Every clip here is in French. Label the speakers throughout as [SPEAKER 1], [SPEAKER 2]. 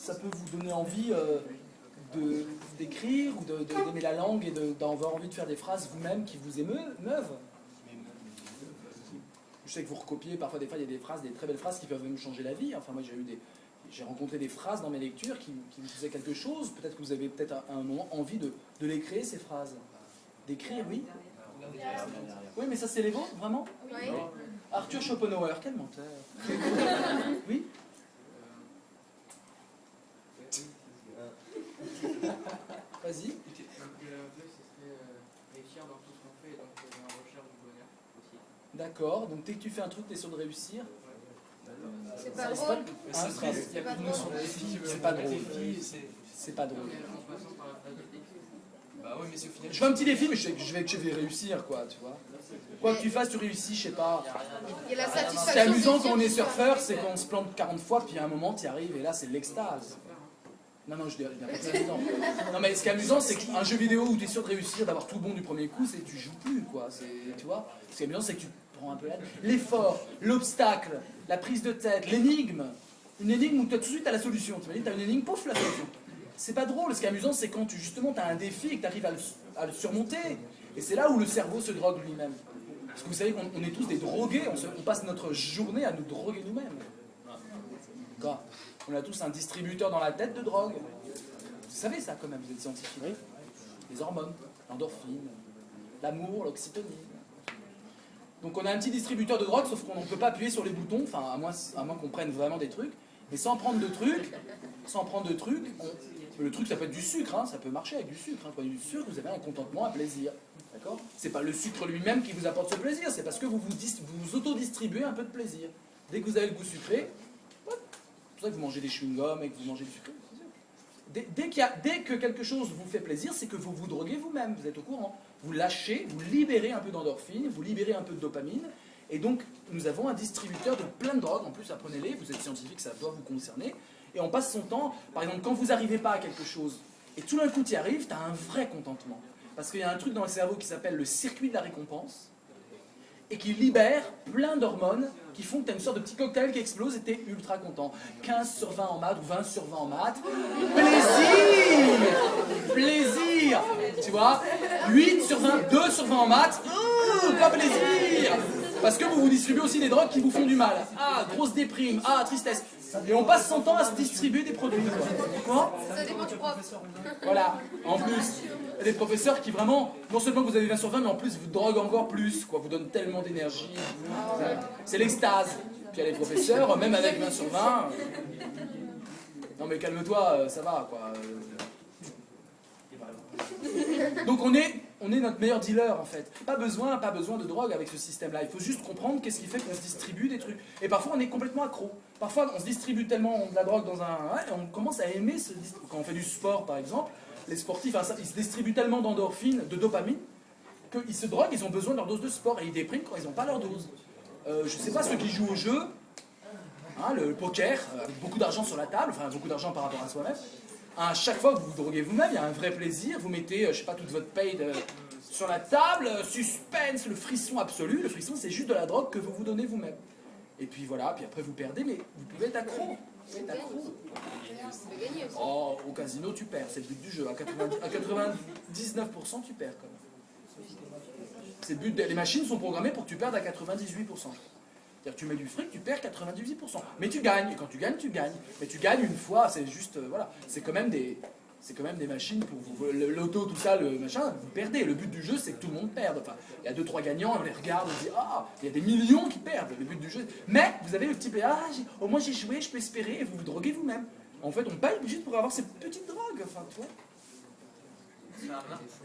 [SPEAKER 1] ça peut vous donner envie d'écrire ou d'aimer la langue et d'avoir envie de faire des phrases vous-même qui vous émeuvent. Je sais que vous recopiez, parfois il y a des phrases, des très belles phrases qui peuvent nous changer la vie. Enfin, moi j'ai rencontré des phrases dans mes lectures qui me faisaient quelque chose. Peut-être que vous avez peut-être à un moment envie de les créer, ces phrases. D'écrire, oui. Oui, mais ça c'est les vôtres, vraiment?
[SPEAKER 2] Oui.
[SPEAKER 1] Arthur Schopenhauer, quel menteur. Oui. Vas-y.
[SPEAKER 3] Réussir dans tout ce qu'on fait, donc en recherche du bonheur aussi.
[SPEAKER 1] D'accord, donc dès que tu fais un truc, tu es sûr de réussir.
[SPEAKER 2] C'est pas drôle.
[SPEAKER 1] C'est pas drôle. C'est pas drôle.
[SPEAKER 3] Bah oui, mais c'est au final.
[SPEAKER 1] Je fais un petit défi, mais je vais réussir, quoi, tu vois. Quoi que tu fasses, tu réussis, je sais pas.
[SPEAKER 2] Il y a la satisfaction.
[SPEAKER 1] Ce qui est amusant quand on est surfeur, c'est qu'on se plante 40 fois, puis à un moment, tu y arrives, et là, c'est l'extase. Non, je dis pas ça dedans. Non, mais ce qui est amusant, c'est qu'un jeu vidéo où tu es sûr de réussir, d'avoir tout bon du premier coup, c'est que tu joues plus, quoi. Tu vois. Ce qui est amusant, c'est que tu prends un peu l'effort, l'obstacle, la prise de tête, l'énigme. Une énigme où tu as tout de suite la solution. Tu m'as dit, tu as une énigme, pouf, la solution. C'est pas drôle. Ce qui est amusant, c'est quand tu as un défi et que tu arrives à le surmonter. Et c'est là où le cerveau se drogue lui-même. Parce que vous savez qu'on est tous des drogués, on passe notre journée à nous droguer nous-mêmes. Quoi ? On a tous un distributeur dans la tête de drogue. Vous savez ça quand même, vous êtes scientifique. Oui. Les hormones, l'endorphine, l'amour, l'oxytocine. Donc on a un petit distributeur de drogue, sauf qu'on ne peut pas appuyer sur les boutons, enfin à moins qu'on prenne vraiment des trucs. Mais sans prendre de trucs, le truc ça peut être du sucre, hein, ça peut marcher avec du sucre. Hein. Vous prenez du sucre, vous avez un contentement, un plaisir. D'accord ? C'est pas le sucre lui-même qui vous apporte ce plaisir, c'est parce que vous auto-distribuez un peu de plaisir. Dès que vous avez le goût sucré, hop, c'est pour ça que vous mangez des chewing-gums et que vous mangez du sucré. Dès que quelque chose vous fait plaisir, c'est que vous vous droguez vous-même, vous êtes au courant. Vous lâchez, vous libérez un peu d'endorphine, vous libérez un peu de dopamine, et donc nous avons un distributeur de plein de drogues, en plus apprenez-les, vous êtes scientifique, ça doit vous concerner, et on passe son temps, par exemple quand vous n'arrivez pas à quelque chose, et tout d'un coup tu y arrives, tu as un vrai contentement. Parce qu'il y a un truc dans le cerveau qui s'appelle le circuit de la récompense, et qui libère plein d'hormones qui font que tu as une sorte de petit cocktail qui explose et tu es ultra content. 15 sur 20 en maths ou 20 sur 20 en maths. Plaisir. Tu vois, 8 sur 20, 2 sur 20 en maths. Pas plaisir. Parce que vous distribuez aussi des drogues qui vous font du mal. Ah, grosse déprime. Ah, tristesse. Et on passe son temps à se distribuer des produits. Quoi ?
[SPEAKER 2] Ça dépend du prof.
[SPEAKER 1] Voilà. En plus, il y a des professeurs qui vraiment, non seulement vous avez 20 sur 20, mais en plus vous droguent encore plus, quoi. Vous donnent tellement d'énergie. C'est l'extase. Puis il y a les professeurs, même avec 20 sur 20. Non mais calme-toi, ça va, quoi. Donc on est notre meilleur dealer en fait. Pas besoin de drogue avec ce système-là. Il faut juste comprendre qu'est-ce qui fait qu'on se distribue des trucs. Et parfois on est complètement accro. Parfois on se distribue tellement de la drogue dans et on commence à aimer quand on fait du sport par exemple. Les sportifs, ils se distribuent tellement d'endorphine, de dopamine, qu'ils se droguent, ils ont besoin de leur dose de sport et ils dépriment quand ils n'ont pas leur dose. Je sais pas, ceux qui jouent au jeu, hein, le poker, avec beaucoup d'argent sur la table, enfin beaucoup d'argent par rapport à soi-même. À chaque fois que vous vous droguez vous-même, il y a un vrai plaisir. Vous mettez, je sais pas, toute votre paye sur la table, suspense, le frisson absolu. Le frisson, c'est juste de la drogue que vous vous donnez vous-même. Et puis voilà, puis après vous perdez, mais vous pouvez être accro. Vous pouvez être accro. Oh, au casino, tu perds, c'est le but du jeu. À 99%, tu perds quand même. C'est le but. Les machines sont programmées pour que tu perdes à 98%. C'est-à-dire que tu mets du fric, tu perds 98%. Mais tu gagnes, et quand tu gagnes, tu gagnes. Mais tu gagnes une fois, c'est juste, voilà. C'est quand même des machines pour vous. L'auto, tout ça, le machin, vous perdez. Le but du jeu, c'est que tout le monde perde. Enfin, il y a 2-3 gagnants, on les regarde, on se dit, ah, il y a des millions qui perdent. Le but du jeu. Mais vous avez le petit peu, au moins j'ai joué, je peux espérer, et vous vous droguez vous-même. En fait, on paye juste pour avoir ces petites drogues, enfin, tu vois.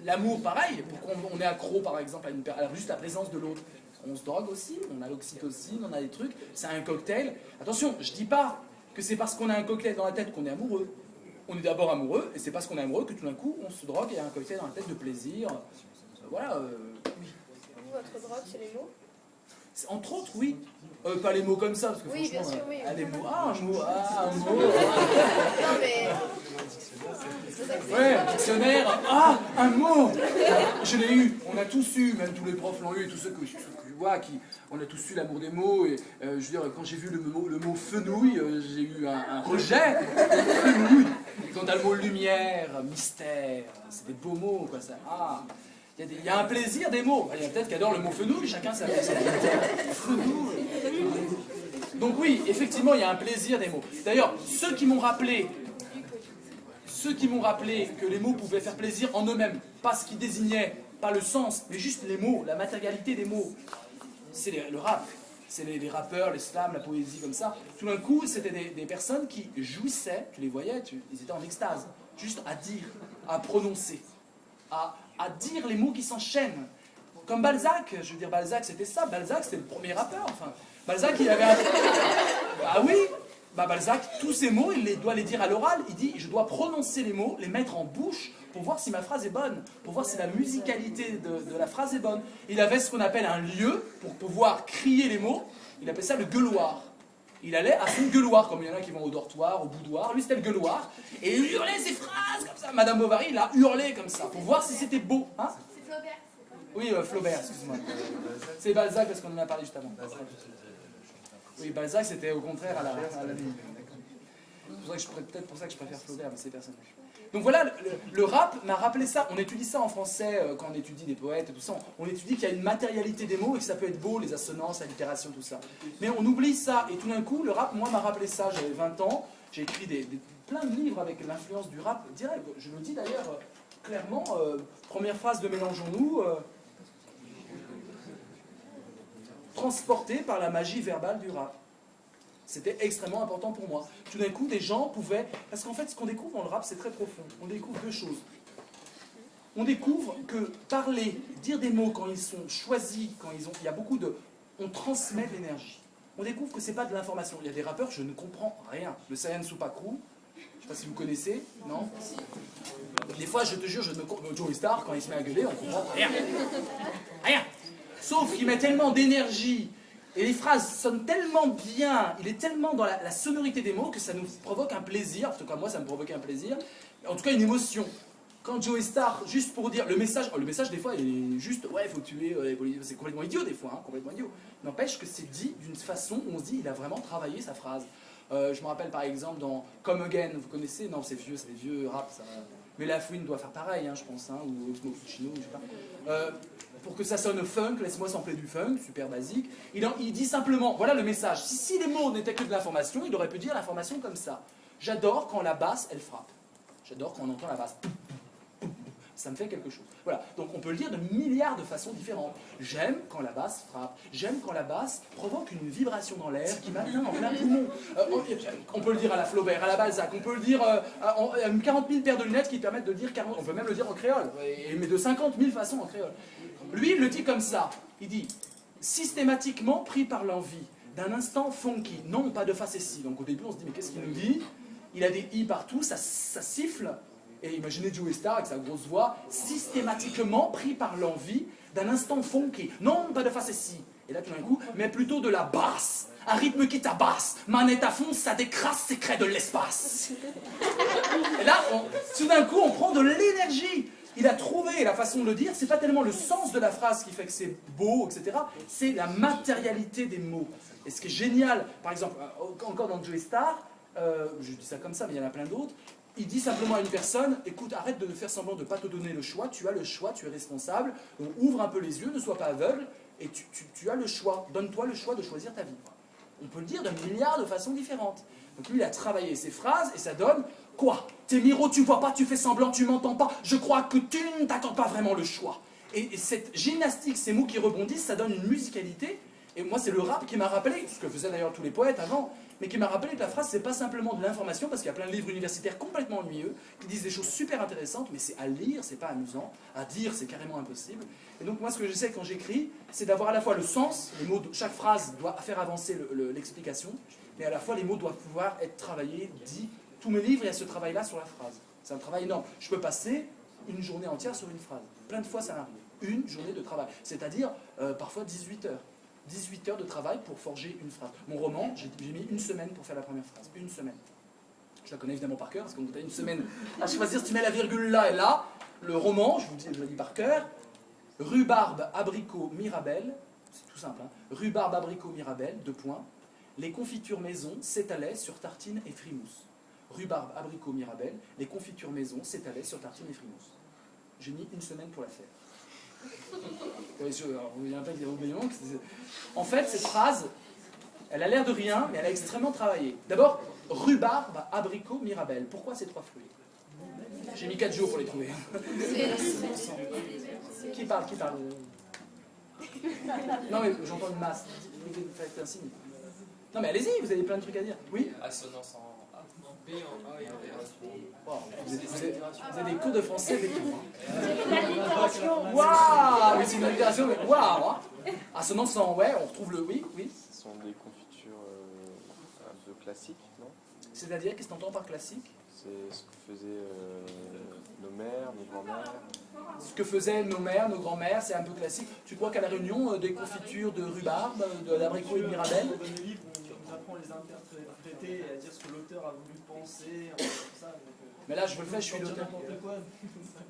[SPEAKER 1] L'amour, pareil. Pourquoi on est accro, par exemple, à juste la présence de l'autre. On se drogue aussi, on a l'oxytocine, on a des trucs, c'est un cocktail. Attention, je dis pas que c'est parce qu'on a un cocktail dans la tête qu'on est amoureux. On est d'abord amoureux, et c'est parce qu'on est amoureux que tout d'un coup, on se drogue et il y a un cocktail dans la tête de plaisir. Voilà, oui.
[SPEAKER 2] Vous, votre drogue, c'est les mots ?
[SPEAKER 1] Entre autres, oui. Pas les mots comme ça, parce que
[SPEAKER 2] oui,
[SPEAKER 1] franchement,
[SPEAKER 2] bien sûr, oui.
[SPEAKER 1] Les mots, un mot.
[SPEAKER 2] Non, mais...
[SPEAKER 1] Ouais, dictionnaire, un mot. Je l'ai eu, on a tous eu, même tous les profs l'ont eu, et tous ceux que je vois, on a tous eu l'amour des mots, et je veux dire, quand j'ai vu le mot fenouil, j'ai eu un rejet. Fenouil. le mot lumière, mystère, c'est des beaux mots, quoi, ça. Ah, il y a un plaisir des mots. Il y a peut-être qui adorent le mot fenouil, chacun sa fenouil. Donc oui, effectivement, il y a un plaisir des mots. D'ailleurs, ceux qui m'ont rappelé que les mots pouvaient faire plaisir en eux-mêmes, pas ce qu'ils désignaient, pas le sens, mais juste les mots, la matérialité des mots, c'est le rap. C'est les rappeurs, les slams, la poésie comme ça. Tout d'un coup, c'était des personnes qui jouissaient, tu les voyais, ils étaient en extase, juste à dire, à prononcer, à dire les mots qui s'enchaînent. Comme Balzac, je veux dire, Balzac c'était ça, Balzac c'était le premier rappeur, enfin. Balzac il avait un... Bah oui, Balzac, tous ces mots, il doit les dire à l'oral, il dit, je dois prononcer les mots, les mettre en bouche, pour voir si ma phrase est bonne, pour voir si la musicalité de la phrase est bonne. Il avait ce qu'on appelle un lieu pour pouvoir crier les mots, il appelait ça le gueuloir. Il allait à son gueuloir, comme il y en a qui vont au dortoir, au boudoir, lui c'était le gueuloir, et il hurlait ses phrases comme ça. Madame Bovary, il a hurlé comme ça, pour voir si c'était beau. Hein?
[SPEAKER 2] C'est Flaubert, c'est pas...
[SPEAKER 1] Oui, Flaubert, excuse-moi. C'est Balzac parce qu'on en a parlé juste avant. Oui, Balzac c'était au contraire à la ligne. C'est peut-être pour ça que je préfère Flaubert, mais c'est personnage. Donc voilà, le rap m'a rappelé ça. On étudie ça en français quand on étudie des poètes et tout ça. On étudie qu'il y a une matérialité des mots et que ça peut être beau, les assonances, l'allitération, tout ça. Mais on oublie ça. Et tout d'un coup, le rap, moi, m'a rappelé ça. J'avais 20 ans. J'ai écrit plein de livres avec l'influence du rap direct. Je le dis d'ailleurs clairement. Première phrase de Mélangeons-nous. Transporté par la magie verbale du rap. C'était extrêmement important pour moi. Tout d'un coup, des gens pouvaient... Parce qu'en fait, ce qu'on découvre dans le rap, c'est très profond. On découvre deux choses. On découvre que parler, dire des mots quand ils sont choisis, il y a beaucoup de... On transmet de l'énergie. On découvre que c'est pas de l'information. Il y a des rappeurs, je ne comprends rien. Le Sayan Supakru, je ne sais pas si vous connaissez, non? Des fois, je te jure, je ne comprends... Joey Star, quand il se met à gueuler, on comprend rien. Rien. Sauf qu'il met tellement d'énergie... Et les phrases sonnent tellement bien, il est tellement dans la sonorité des mots que ça nous provoque un plaisir, en tout cas moi ça me provoquait un plaisir, en tout cas une émotion. Quand Joey Star, juste pour dire, le message des fois il est juste, ouais il faut tuer les policiers, c'est complètement idiot des fois, hein, complètement idiot. N'empêche que c'est dit d'une façon où on se dit il a vraiment travaillé sa phrase. Je me rappelle par exemple dans Come Again, vous connaissez? Non c'est des vieux rap ça. Mais La Fouine doit faire pareil, hein, je pense, hein, ou Osmo Puccino, je sais pas. Pour que ça sonne funk, laisse-moi sampler du funk, super basique. Il dit simplement, voilà le message. Si les mots n'étaient que de l'information, il aurait pu dire l'information comme ça. J'adore quand la basse, elle frappe. J'adore quand on entend la basse. Ça me fait quelque chose. Voilà. Donc on peut le dire de milliards de façons différentes. J'aime quand la basse frappe. J'aime quand la basse provoque une vibration dans l'air qui m'atteint en plein poumon. On peut le dire à la Flaubert, à la Balzac. On peut le dire à 40 000 paires de lunettes qui permettent de dire 40. On peut même le dire en créole. Mais de 50 000 façons en créole. Lui, il le dit comme ça. Il dit, systématiquement pris par l'envie d'un instant funky. Non, pas de facétie. Donc au début, on se dit, mais qu'est-ce qu'il nous dit? Il a des i partout, ça siffle. Et imaginez Joey Star avec sa grosse voix, systématiquement pris par l'envie d'un instant funky. Non, pas de facétie. Et là, tout d'un coup, mais plutôt de la basse. Un rythme qui tabasse. Manette à fond, ça décrasse, c'est crée de l'espace. Et là, tout d'un coup, on prend de l'énergie. Il a trouvé la façon de le dire, c'est pas tellement le sens de la phrase qui fait que c'est beau, etc. C'est la matérialité des mots. Et ce qui est génial, par exemple, encore dans Joey Star, je dis ça comme ça, mais il y en a plein d'autres, il dit simplement à une personne, écoute, arrête de faire semblant de ne pas te donner le choix, tu as le choix, tu es responsable, donc ouvre un peu les yeux, ne sois pas aveugle, et tu as le choix, donne-toi le choix de choisir ta vie. On peut le dire de milliards de façons différentes. Donc lui, il a travaillé ses phrases, et ça donne... Quoi? Tes miros, tu vois pas, tu fais semblant, tu m'entends pas. Je crois que tu ne t'accordes pas vraiment le choix. Et cette gymnastique, ces mots qui rebondissent, ça donne une musicalité. Et moi, c'est le rap qui m'a rappelé, ce que faisaient d'ailleurs tous les poètes avant, mais qui m'a rappelé que la phrase, c'est pas simplement de l'information, parce qu'il y a plein de livres universitaires complètement ennuyeux, qui disent des choses super intéressantes, mais c'est à lire, c'est pas amusant. À dire, c'est carrément impossible. Et donc moi, ce que j'essaie quand j'écris, c'est d'avoir à la fois le sens, les mots, chaque phrase doit faire avancer l'explication, mais à la fois les mots doivent pouvoir être travaillés, dits. Tous mes livres, il y a ce travail-là sur la phrase. C'est un travail énorme. Je peux passer une journée entière sur une phrase. Plein de fois, ça m'arrive. Une journée de travail. C'est-à-dire, parfois, 18 heures. 18 heures de travail pour forger une phrase. Mon roman, j'ai mis une semaine pour faire la première phrase. Une semaine. Je la connais évidemment par cœur, parce qu'on a une semaine à choisir si tu mets la virgule là et là. Le roman, je le dis par cœur, rhubarbe, abricot, mirabelle. C'est tout simple. Hein. Rhubarbe, abricot, mirabelle, 2 points. Les confitures maison s'étalaient sur tartines et frimousse. Rhubarbe, abricot, mirabelle, les confitures maison s'étalaient sur tartine et frimousse. J'ai mis 1 semaine pour la faire. Il y a un peu des rébellions. En fait, cette phrase, elle a l'air de rien, mais elle a extrêmement travaillé. D'abord, rhubarbe, abricot, mirabelle. Pourquoi ces 3 fruits? J'ai mis 4 jours pour les trouver. Qui parle? Non mais j'entends une masse. Faites un signe. Non mais allez-y, vous avez plein de trucs à dire. Oui?
[SPEAKER 3] Assonance en A, en B, en A et en B.
[SPEAKER 1] Wow, vous avez des cours de français avec tout.
[SPEAKER 4] L'allitération.
[SPEAKER 1] Waouh! Mais c'est une allitération, mais waouh! Assonance en ouais, on retrouve le oui.
[SPEAKER 5] Ce sont des confitures un peu classiques, non?
[SPEAKER 1] C'est-à-dire, qu'est-ce que tu entends par classique?
[SPEAKER 5] C'est ce que faisaient nos mères, nos grands-mères.
[SPEAKER 1] Ce que faisaient nos mères, nos grands-mères, c'est un peu classique. Tu crois qu'à la Réunion, des confitures de rhubarbe, d'abricot et de mirabelle?
[SPEAKER 6] Dans les livres, on apprend à les interpréter et à dire ce que l'auteur a voulu penser, tout ça.
[SPEAKER 1] Mais là, je vous le fais, je suis l'auteur.
[SPEAKER 6] N'importe quoi.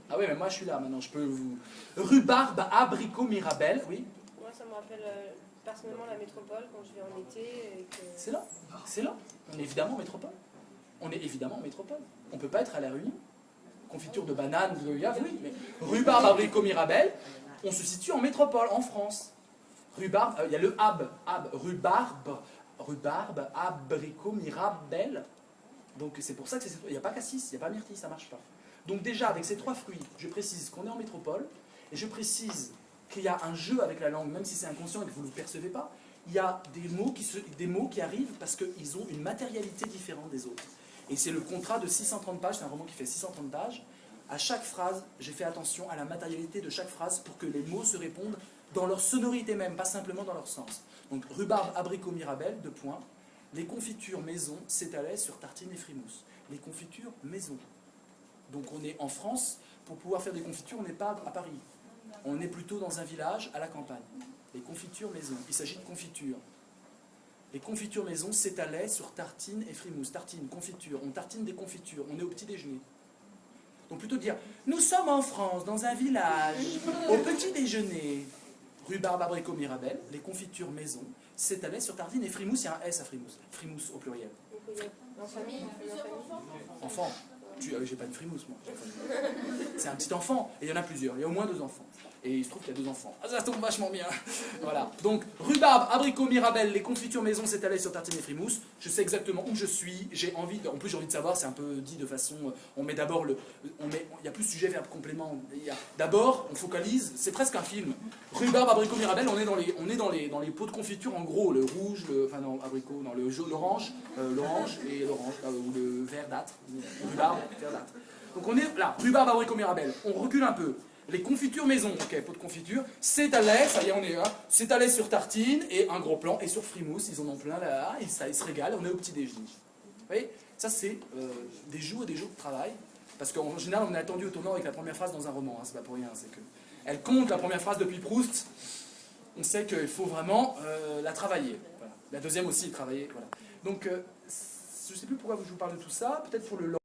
[SPEAKER 1] Ah oui, mais moi, je suis là maintenant, je peux vous... Rhubarbe, abricot, mirabelle, oui.
[SPEAKER 2] Moi, ça me rappelle personnellement la métropole quand je vais en été. Et que...
[SPEAKER 1] C'est là. On est évidemment en métropole. On ne peut pas être à la Réunion. Confiture de banane, de goyave, oui, mais rhubarbe, abricot, mirabelle, on se situe en métropole, en France. Rhubarbe, il y a le rhubarbe, abricot, mirabelle. Donc c'est pour ça que il n'y a pas cassis, il n'y a pas myrtille, ça ne marche pas. Donc déjà, avec ces 3 fruits, je précise qu'on est en métropole, et je précise qu'il y a un jeu avec la langue, même si c'est inconscient et que vous ne le percevez pas, il y a des mots qui arrivent parce qu'ils ont une matérialité différente des autres. Et c'est le contrat de 630 pages, c'est un roman qui fait 630 pages. À chaque phrase, j'ai fait attention à la matérialité de chaque phrase pour que les mots se répondent dans leur sonorité même, pas simplement dans leur sens. Donc rhubarbe, abricot, mirabelle, 2 points. Les confitures maison s'étalaient sur tartine et frimousse. Les confitures maison. Donc on est en France, pour pouvoir faire des confitures, on n'est pas à Paris. On est plutôt dans un village, à la campagne. Les confitures maison. Il s'agit de confitures. Les confitures maison s'étalaient sur tartine et frimousse. Tartine, confiture, on tartine des confitures, on est au petit déjeuner. Donc plutôt dire, nous sommes en France, dans un village, au petit déjeuner. Rhubarbe, abricot, mirabelle, les confitures maison s'étalaient sur tartine et frimousse, il y a un S à frimousse. Frimousse au pluriel.
[SPEAKER 2] En famille.
[SPEAKER 1] Enfant. J'ai pas de frimousse, moi. C'est un petit enfant, et il y en a plusieurs. Il y a au moins 2 enfants. Et il se trouve qu'il y a 2 enfants. Ah, ça tombe vachement bien. Voilà. Donc, rhubarbe, abricot, mirabelle, les confitures maison s'étalaient sur tartine et frimousse. Je sais exactement où je suis. En plus, j'ai envie de savoir, c'est un peu dit de façon... On met d'abord il n'y a plus sujet, verbe, complément. D'abord, on focalise, c'est presque un film. Rhubarbe, abricot, mirabelle, on est dans les pots de confiture, en gros. Le rouge, enfin non, abricot, non, l'orange et l'orange, ou le verdâtre. Rhubarbe, verdâtre. Donc on est là, rhubarbe, abricot, mirabelle. On recule un peu. Les confitures maison, ok, pot de confiture, s'étalaient, ça y est, on est là, s'étalaient sur tartine et un gros plan, et sur frimousse, ils en ont plein là, ils se régalent, on est au petit déjeuner. Vous voyez, ça c'est des jours et des jours de travail, parce qu'en général on est attendu au tournant avec la première phrase dans un roman, hein, c'est pas pour rien, c'est que elle compte la première phrase depuis Proust, on sait qu'il faut vraiment la travailler. Voilà. La deuxième aussi est travailler, voilà. Donc je ne sais plus pourquoi je vous parle de tout ça, peut-être pour le